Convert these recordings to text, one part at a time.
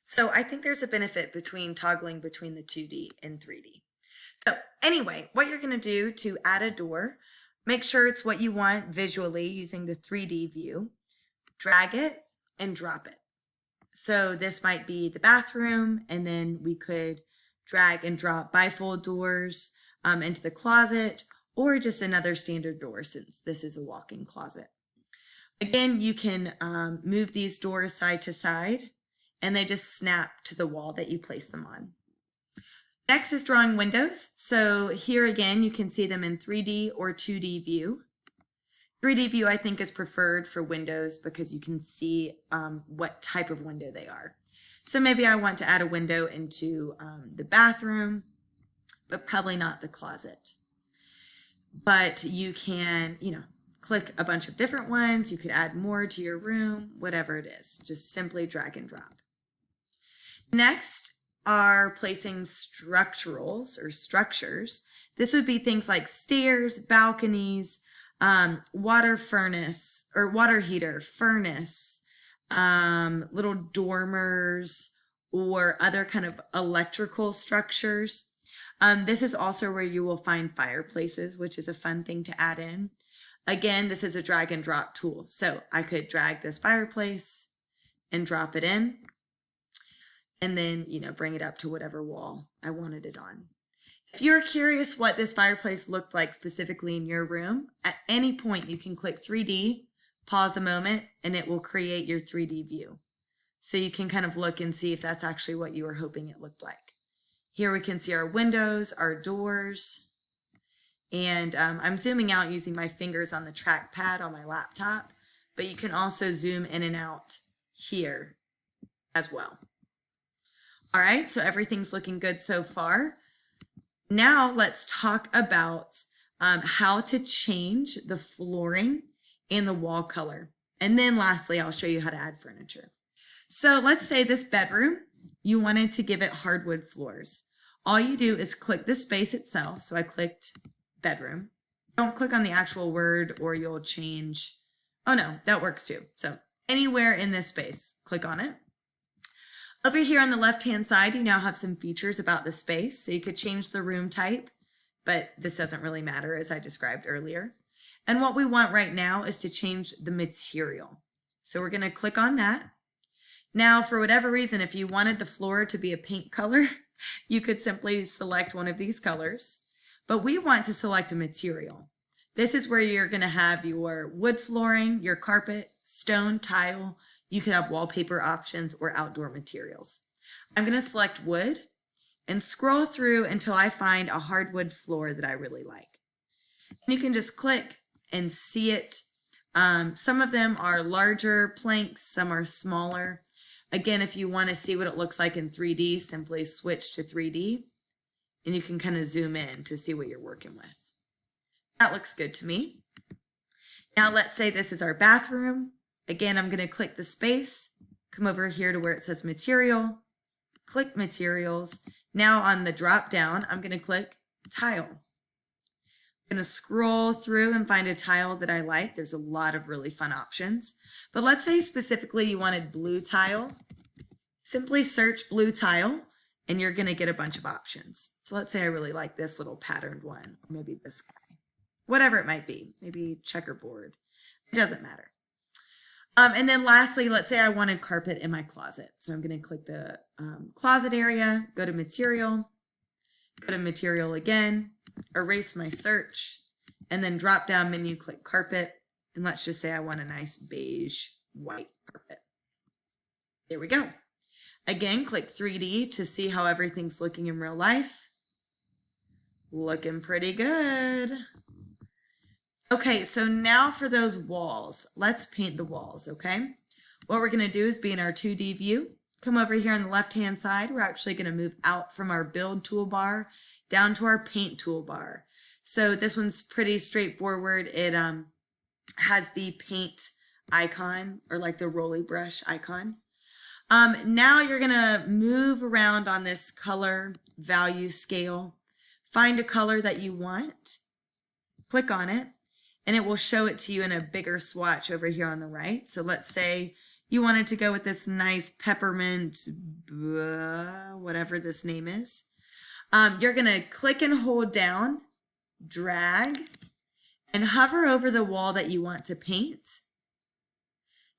So I think there's a benefit between toggling between the 2D and 3D. So anyway, what you're going to do to add a door, make sure it's what you want visually using the 3D view, drag it and drop it. So this might be the bathroom, and then we could drag and drop bifold doors into the closet, or just another standard door since this is a walk-in closet. Again, you can move these doors side to side, and they just snap to the wall that you place them on. Next is drawing windows. So here again, you can see them in 3D or 2D view. 3D view I think is preferred for windows because you can see what type of window they are. So maybe I want to add a window into the bathroom, but probably not the closet. But you can, click a bunch of different ones. You could add more to your room, whatever it is. Just simply drag and drop. Next are placing structurals or structures. This would be things like stairs, balconies, water furnace or water heater, furnace, little dormers, or other kind of electrical structures. This is also where you will find fireplaces, which is a fun thing to add in. Again, this is a drag and drop tool. So I could drag this fireplace and drop it in, and then, bring it up to whatever wall I wanted it on. If you're curious what this fireplace looked like specifically in your room, at any point you can click 3D, pause a moment, and it will create your 3D view. So you can kind of look and see if that's actually what you were hoping it looked like. Here we can see our windows, our doors, and I'm zooming out using my fingers on the trackpad on my laptop, but you can also zoom in and out here as well. All right, so everything's looking good so far. Now let's talk about how to change the flooring and the wall color. And then lastly, I'll show you how to add furniture. So let's say this bedroom, you wanted to give it hardwood floors. All you do is click the space itself. So I clicked bedroom. Don't click on the actual word or you'll change. Oh no, that works too. So anywhere in this space, click on it. Over here on the left-hand side, you now have some features about the space. So you could change the room type, but this doesn't really matter as I described earlier. And what we want right now is to change the material. So we're going to click on that. Now, for whatever reason, if you wanted the floor to be a pink color, you could simply select one of these colors. But we want to select a material. This is where you're going to have your wood flooring, your carpet, stone, tile. You could have wallpaper options or outdoor materials. I'm going to select wood and scroll through until I find a hardwood floor that I really like. And you can just click and see it. Some of them are larger planks, some are smaller. Again, if you want to see what it looks like in 3D, simply switch to 3D and you can kind of zoom in to see what you're working with. That looks good to me. Now let's say this is our bathroom. Again, I'm going to click the space, come over here to where it says material, click materials. Now on the drop down, I'm going to click tile. I'm going to scroll through and find a tile that I like. There's a lot of really fun options. But let's say specifically you wanted blue tile. Simply search blue tile and you're going to get a bunch of options. So let's say I really like this little patterned one, or maybe this guy, whatever it might be, maybe checkerboard. It doesn't matter. And then lastly, let's say I wanted carpet in my closet. So I'm going to click the closet area, go to material again, erase my search, and then drop down menu, click carpet. And let's just say I want a nice beige white carpet. There we go. Again, click 3D to see how everything's looking in real life. Looking pretty good. Okay, so now for those walls, let's paint the walls, okay? What we're going to do is be in our 2D view. Come over here on the left-hand side. We're actually going to move out from our build toolbar down to our paint toolbar. So this one's pretty straightforward. It has the paint icon or like the rolly brush icon. Now you're going to move around on this color value scale. Find a color that you want. Click on it. And it will show it to you in a bigger swatch over here on the right. So let's say You wanted to go with this nice peppermint, whatever this name is. You're going to click and hold down, drag, and hover over the wall that you want to paint.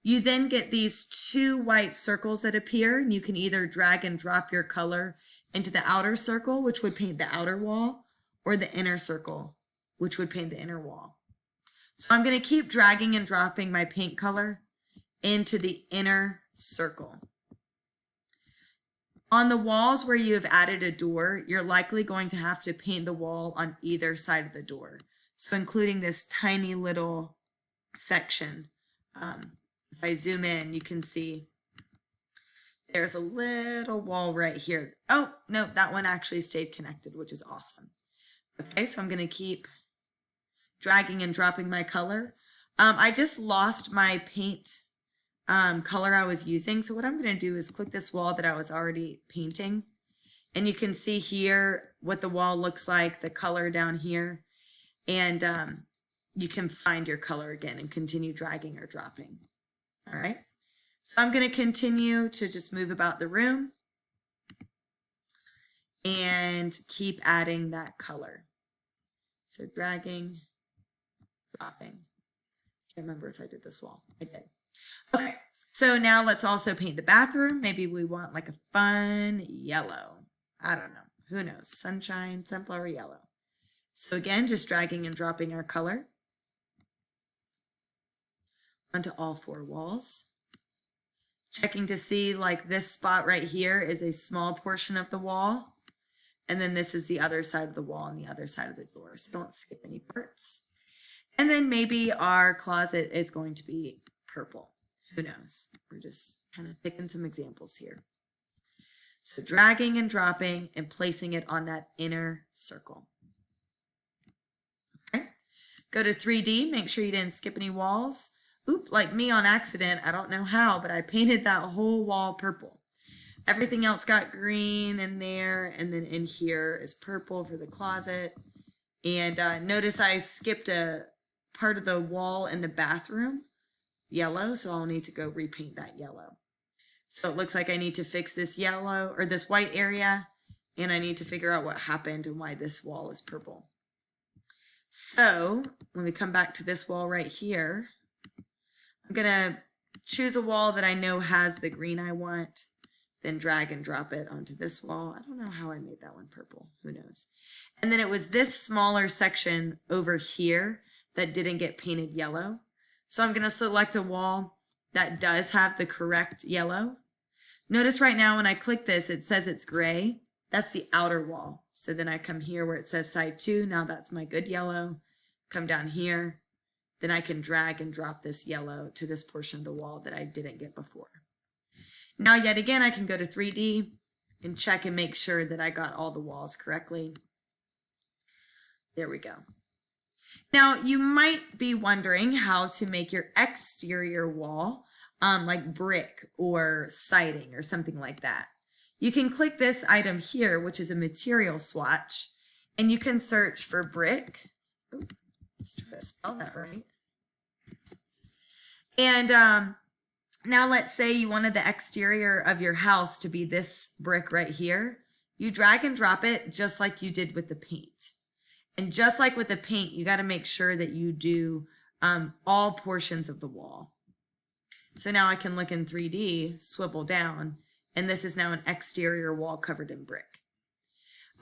You then get these two white circles that appear, and you can either drag and drop your color into the outer circle, which would paint the outer wall, or the inner circle, which would paint the inner wall. So I'm going to keep dragging and dropping my paint color into the inner circle. On the walls where you have added a door, you're likely going to have to paint the wall on either side of the door. So including this tiny little section. If I zoom in, you can see there's a little wall right here. Oh, no, that one actually stayed connected, which is awesome. Okay, so I'm going to keep dragging and dropping my color. I just lost my paint color I was using. So what I'm going to do is click this wall that I was already painting. And you can see here what the wall looks like, the color down here. And you can find your color again and continue dragging or dropping. All right. So I'm going to continue to just move about the room and keep adding that color. So dragging, dropping. Can't remember if I did this wall. I did. Okay. So now let's also paint the bathroom. Maybe we want like a fun yellow. I don't know. Who knows? Sunshine, sunflower yellow. So again, just dragging and dropping our color onto all four walls. Checking to see like this spot right here is a small portion of the wall. And then this is the other side of the wall and the other side of the door. So don't skip any parts. And then maybe our closet is going to be purple. Who knows? We're just kind of picking some examples here. So dragging and dropping and placing it on that inner circle. Okay. Go to 3D. Make sure you didn't skip any walls. Oop, like me on accident. I don't know how, but I painted that whole wall purple. Everything else got green in there, and then in here is purple for the closet. And notice I skipped a part of the wall in the bathroom, yellow, so I'll need to go repaint that yellow. So it looks like I need to fix this yellow or this white area, and I need to figure out what happened and why this wall is purple. So let me come back to this wall right here. I'm gonna choose a wall that I know has the green I want, then drag and drop it onto this wall. I don't know how I made that one purple, who knows. And then it was this smaller section over here that didn't get painted yellow. So I'm gonna select a wall that does have the correct yellow. Notice right now when I click this, it says it's gray. That's the outer wall. So then I come here where it says side 2. Now that's my good yellow. Come down here. Then I can drag and drop this yellow to this portion of the wall that I didn't get before. Now yet again, I can go to 3D and check and make sure that I got all the walls correctly. There we go. Now you might be wondering how to make your exterior wall like brick or siding or something like that. You can click this item here, which is a material swatch, and you can search for brick. Ooh, let's try to spell that right. And now let's say you wanted the exterior of your house to be this brick right here. You drag and drop it just like you did with the paint. And just like with the paint, you got to make sure that you do all portions of the wall. So now I can look in 3D, swivel down, and this is now an exterior wall covered in brick.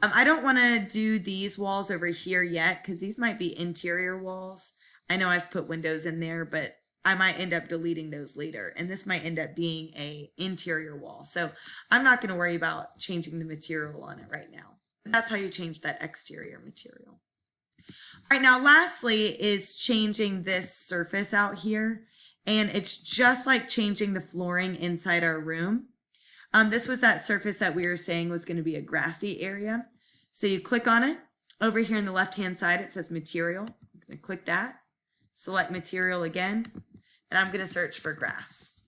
I don't want to do these walls over here yet because these might be interior walls. I know I've put windows in there, but I might end up deleting those later, and this might end up being an interior wall. So I'm not going to worry about changing the material on it right now. That's how you change that exterior material. All right, now lastly is changing this surface out here, and it's just like changing the flooring inside our room. This was that surface that we were saying was going to be a grassy area. So you click on it. Over here on the left-hand side, it says material. I'm going to click that, select material again, and I'm going to search for grass.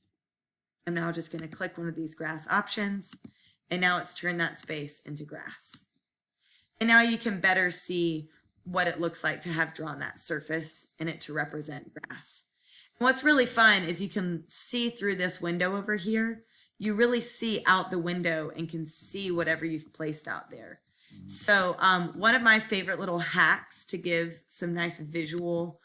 I'm now just going to click one of these grass options, and now it's turned that space into grass. And now you can better see what it looks like to have drawn that surface and it to represent grass. What's really fun is you can see through this window over here. You really see out the window and can see whatever you've placed out there. So one of my favorite little hacks to give some nice visual,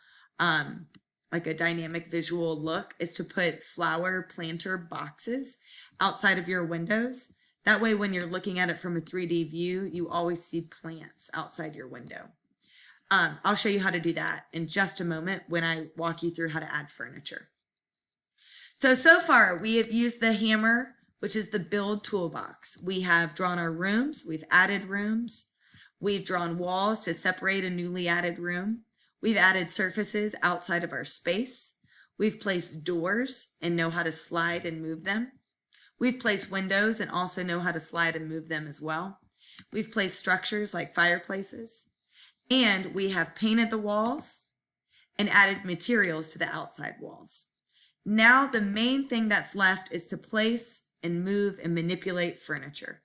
like a dynamic visual look, is to put flower planter boxes outside of your windows. That way, when you're looking at it from a 3D view, you always see plants outside your window. I'll show you how to do that in just a moment when I walk you through how to add furniture. So far we have used the hammer, which is the build toolbox. We have drawn our rooms, we've added rooms, we've drawn walls to separate a newly added room, we've added surfaces outside of our space, we've placed doors and know how to slide and move them, we've placed windows and also know how to slide and move them as well, we've placed structures like fireplaces, and we have painted the walls and added materials to the outside walls. Now the main thing that's left is to place and move and manipulate furniture.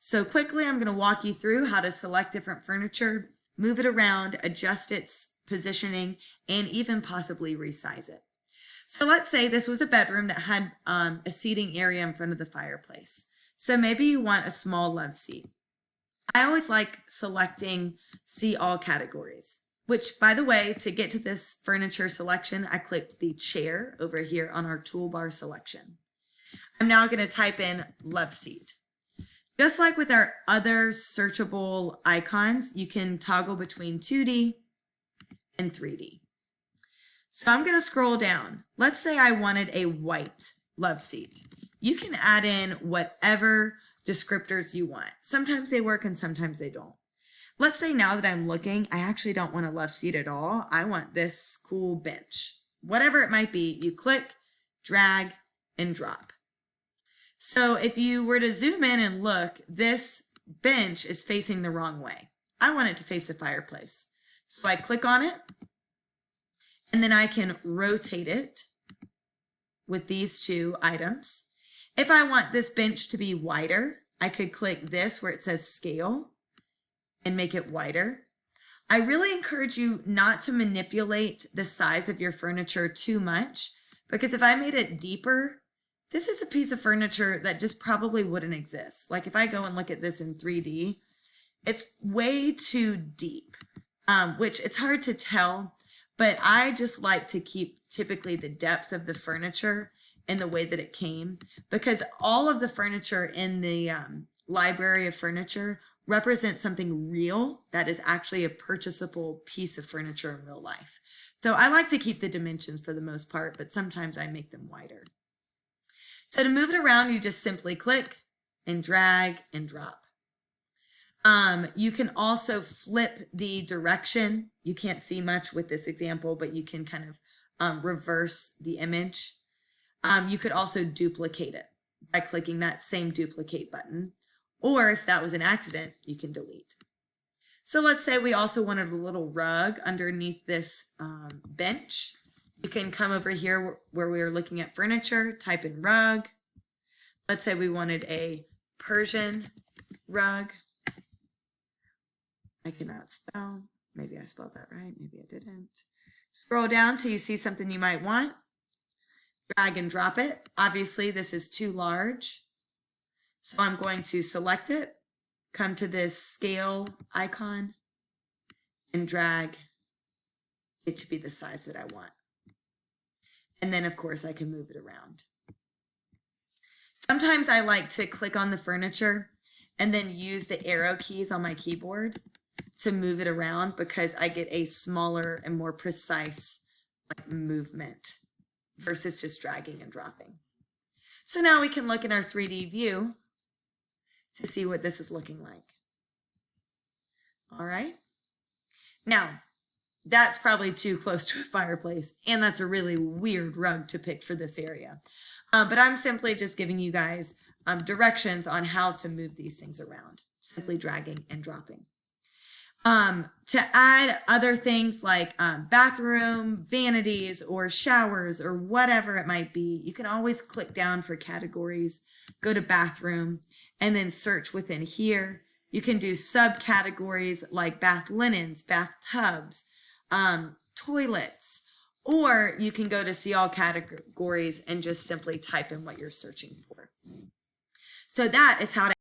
So quickly, I'm going to walk you through how to select different furniture, move it around, adjust its positioning, and even possibly resize it. So let's say this was a bedroom that had a seating area in front of the fireplace. So maybe you want a small love seat. I always like selecting see all categories, which, by the way, to get to this furniture selection, I clicked the chair over here on our toolbar selection. I'm now going to type in love seat. Just like with our other searchable icons, you can toggle between 2D and 3D. So I'm going to scroll down. Let's say I wanted a white love seat. You can add in whatever descriptors you want. Sometimes they work and sometimes they don't. Let's say now that I'm looking, I actually don't want a love seat at all. I want this cool bench. Whatever it might be, you click, drag, and drop. So if you were to zoom in and look, this bench is facing the wrong way. I want it to face the fireplace. So I click on it, and then I can rotate it with these two items. If I want this bench to be wider, I could click this where it says scale and make it wider. I really encourage you not to manipulate the size of your furniture too much, because if I made it deeper, this is a piece of furniture that just probably wouldn't exist. Like if I go and look at this in 3D, it's way too deep, which it's hard to tell, but I just like to keep typically the depth of the furniture in the way that it came, because all of the furniture in the library of furniture represents something real that is actually a purchasable piece of furniture in real life. So I like to keep the dimensions for the most part, but sometimes I make them wider. So to move it around, you just simply click and drag and drop. You can also flip the direction. You can't see much with this example, but you can kind of reverse the image. You could also duplicate it by clicking that same duplicate button, or if that was an accident, you can delete. So let's say we also wanted a little rug underneath this bench. You can come over here where we were looking at furniture, type in rug. Let's say we wanted a Persian rug. I cannot spell. Maybe I spelled that right, maybe I didn't. Scroll down till you see something you might want. Drag and drop it. Obviously, this is too large. So I'm going to select it, come to this scale icon, and drag it to be the size that I want. And then, of course, I can move it around. Sometimes I like to click on the furniture and then use the arrow keys on my keyboard to move it around, because I get a smaller and more precise movement versus just dragging and dropping. So now we can look in our 3D view to see what this is looking like. All right. Now, that's probably too close to a fireplace, and that's a really weird rug to pick for this area. But I'm simply just giving you guys directions on how to move these things around, simply dragging and dropping. To add other things like bathroom, vanities, or showers, or whatever it might be, you can always click down for categories, go to bathroom, and then search within here. You can do subcategories like bath linens, bathtubs, toilets, or you can go to see all categories and just simply type in what you're searching for. So that is how to